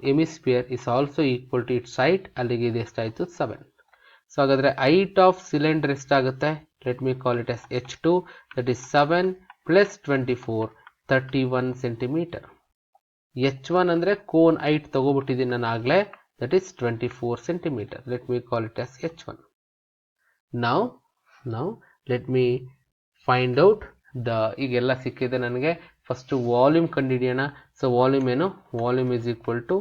hemisphere is also equal to its height. ಅಲ್ಲಿಗೆ ಇದು ಎಷ್ಟಾಯಿತು 7. So ಹಾಗಾದರೆ height of cylinder ಎಷ್ಟಾಗುತ್ತೆ, let me call it as H2, that is 7 plus 24, 31 centimeter. H1 ಅಂದರೆ cone height ತಗೋಬಿಟ್ಟಿದ್ದೀನಿ ನಾನು ಆಗಲೇ, that is 24 centimeter. Let me call it as H1. Now let me find out ಈಗೆಲ್ಲ ಸಿಕ್ಕಿದೆ ನನಗೆ. First volume ಕಂಡುಹಿಡಿಯೋಣ. So volume ಏನು, volume is equal to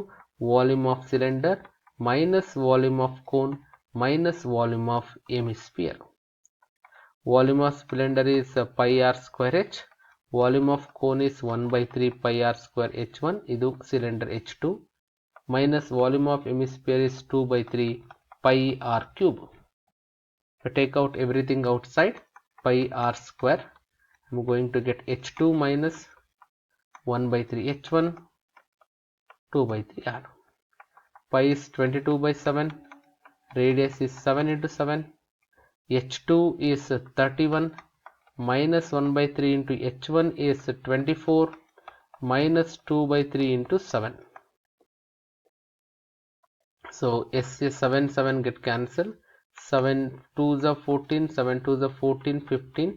volume of cylinder minus volume of cone minus volume of hemisphere. Volume of cylinder is πr²h, volume of cone is 1/3 πr² h1, ಇದು cylinder h2, minus volume of hemisphere is 2/3 πr³. Take out everything outside, πr². I'm going to get H2 minus 1/3 H1, 2/3 R. Pi is 22/7. Radius is 7 into 7. H2 is 31 minus 1/3 into H1 is 24 minus 2/3 into 7. So S7 get cancelled. 7 2s are 14, 7 2s are 14, 15.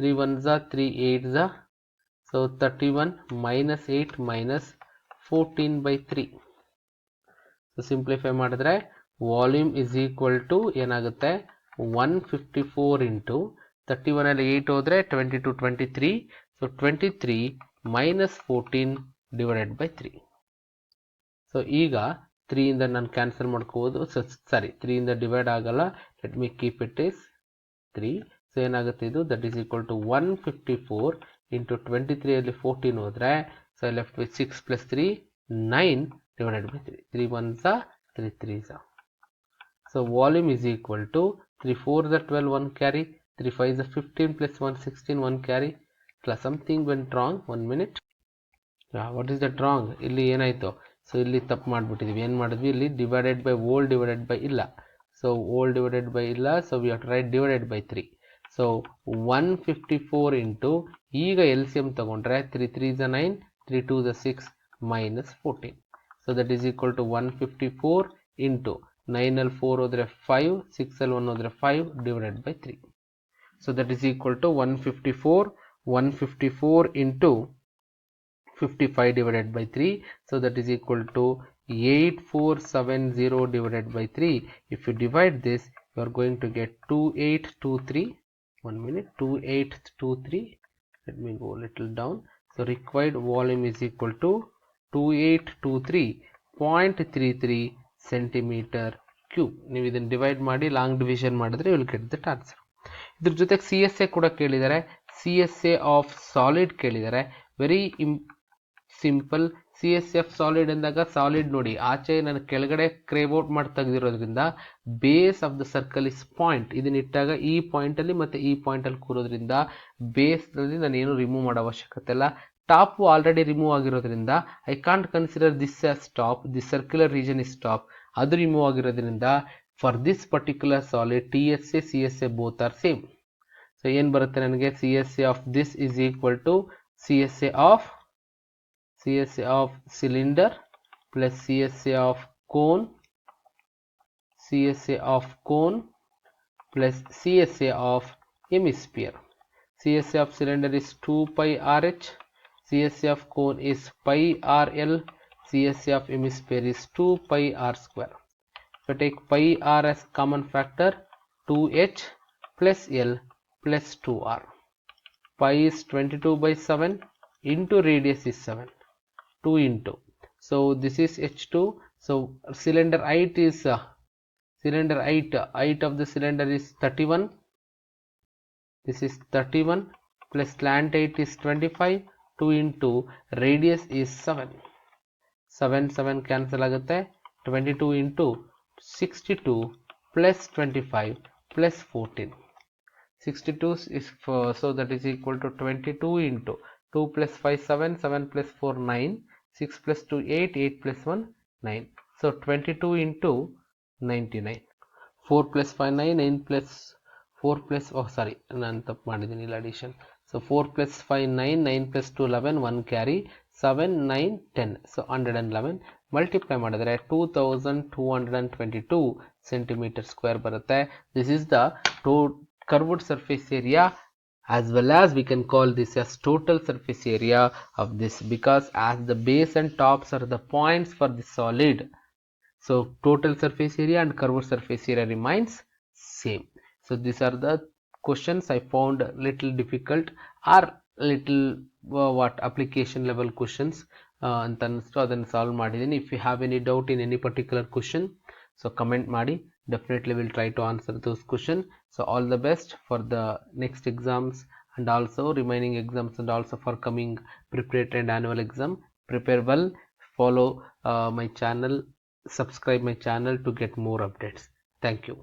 3 1s are 3 8s are, so 31 minus 8 minus 14/3. So simplify ಮಾಡಿದ್ರೆ volume is equal to ಏನಾಗುತ್ತೆ 154 into 31 ಅಲ್ಲಿ 8 ಹೋದರೆ 22 23, so 23 minus 14 divided by 3. So ಈಗ 3 ಇಂದ ನಾನು cancel ಮಾಡ್ಕೋಬೋದು. ಸಾರಿ 3 ಇಂದ divide ಆಗಲ್ಲ, let me keep it is 3. So ಏನಾಗುತ್ತೆ ಇದು, that is equal to 154 into 23 ಅಲ್ಲಿ 14 ಹೋದರೆ, so I left with 6 plus 3 9 divided by 3. 3 1s are 3 3s are. So volume is equal to 3 4s are 12, 1 carry, 3 5s are 15 plus 1 16, 1 carry. Plus something went wrong, 1 minute. What is that wrong? ಇಲ್ಲಿ ಏನಾಯಿತು, so ಇಲ್ಲಿ ತಪ್ಪು ಮಾಡಿಬಿಟ್ಟಿದ್ವಿ. ಏನು ಮಾಡಿದ್ವಿ, ಇಲ್ಲಿ divided by whole divided by ಇಲ್ಲ, So whole divided by illa, so we have to write divided by 3. So 154 into ಈಗ LCM ತಗೊಂಡ್ರೆ 3 3 is 9, 3 2 is 6 minus 14. So that is equal to 154 into 9 ಅಲ್ಲಿ 4 ಹೋದ್ರೆ 5, 6 ಅಲ್ಲಿ 1 ಹೋದ್ರೆ 5 divided by 3. So that is equal to 154 into 55 divided by 3. So that is equal to 8470 divided by 3. If you divide this, you are going to get 2823. 1 minute, 2823. Let me go a little down. So required volume is equal to 2823.33 centimeter cube. ನೀವು ಇದನ್ನು divide ಮಾಡಿ long division ಮಾಡಿದ್ರೆ you will get that answer. ಇದ್ರ ಜೊತೆಗೆ CSA ಕೂಡ ಕೇಳಿದ್ದಾರೆ. CSA of solid ಕೇಳಿದ್ದಾರೆ. Very simple. CSF solid ಎಂದಾಗ ಸಾಲಿಡ್ ನೋಡಿ ಆಚೆ ನಾನು ಕೆಳಗಡೆ ಕ್ರೇವ್ ಔಟ್ ಮಾಡಿ ತೆಗೆದಿರೋದ್ರಿಂದ base of the circle is point. ಇದನ್ನ ಇಟ್ಟಾಗ ಈ ಪಾಯಿಂಟ್ ಅಲ್ಲಿ ಮತ್ತೆ ಈ ಪಾಯಿಂಟ್ ಅಲ್ಲಿ ಕೂರೋದ್ರಿಂದ ಬೇಸ್ ನಲ್ಲಿ ನಾನು ಏನು ರಿಮೂವ್ ಮಾಡೋ ಅವಶ್ಯಕತೆ ಇಲ್ಲ. ಟಾಪ್ ಆಲ್ರೆಡಿ ರಿಮೂವ್ ಆಗಿರೋದ್ರಿಂದ I can't consider this as top. The circular region is top. ಅದು ರಿಮೂವ್ ಆಗಿರೋದ್ರಿಂದ for this particular solid TSA CSA both are same. So ಏನ್ ಬರುತ್ತೆ ನನಗೆ, CSA of this is equal to CSA of cylinder plus CSA of cone plus CSA of hemisphere. CSA of cylinder is 2 pi RH, CSA of cone is pi RL, CSA of hemisphere is 2 pi R square. If I take pi R as common factor, 2H plus L plus 2R. Pi is 22 by 7 into radius is 7. 2 into, so this is H2. So cylinder height is height of the cylinder is 31. This is 31 plus slant height is 25. 2 into radius is 7. 7 cancel ಆಗುತ್ತೆ. 22 into 62 plus 25 plus 14. 62 is so that is equal to 22 into 2 plus 5 7, 7 plus 4 9, 6 plus 2 8, 8 plus 1 9. So 22 into 99. 4 plus 5 9, 9 plus 4 plus ನಾನು ತಪ್ಪು ಮಾಡಿದ್ದೀನಿ ಇಲ್ಲ addition. So 4 plus 5 9, 9 plus 2 11, 1 carry, 7 9 10. So 111 multiply ಮಾಡಿದ್ರೆ 2222 centimeter square ಬರುತ್ತೆ. This is the curved surface area, as well as we can call this as total surface area of this, because as the base and tops are the points for the solid, so total surface area and curved surface area remains same. So these are the questions I found little difficult or little application level questions ಅಂತ ಅನಿಸ್ತು, ಅದನ್ನು solve ಮಾಡಿದ್ದೀನಿ. If you have any doubt in any particular question, so comment ಮಾಡಿ. Definitely will try to answer those questions. So all the best for the next exams and also remaining exams, and also for coming preparatory and annual exam. Prepare well, follow my channel, subscribe my channel to get more updates. Thank you.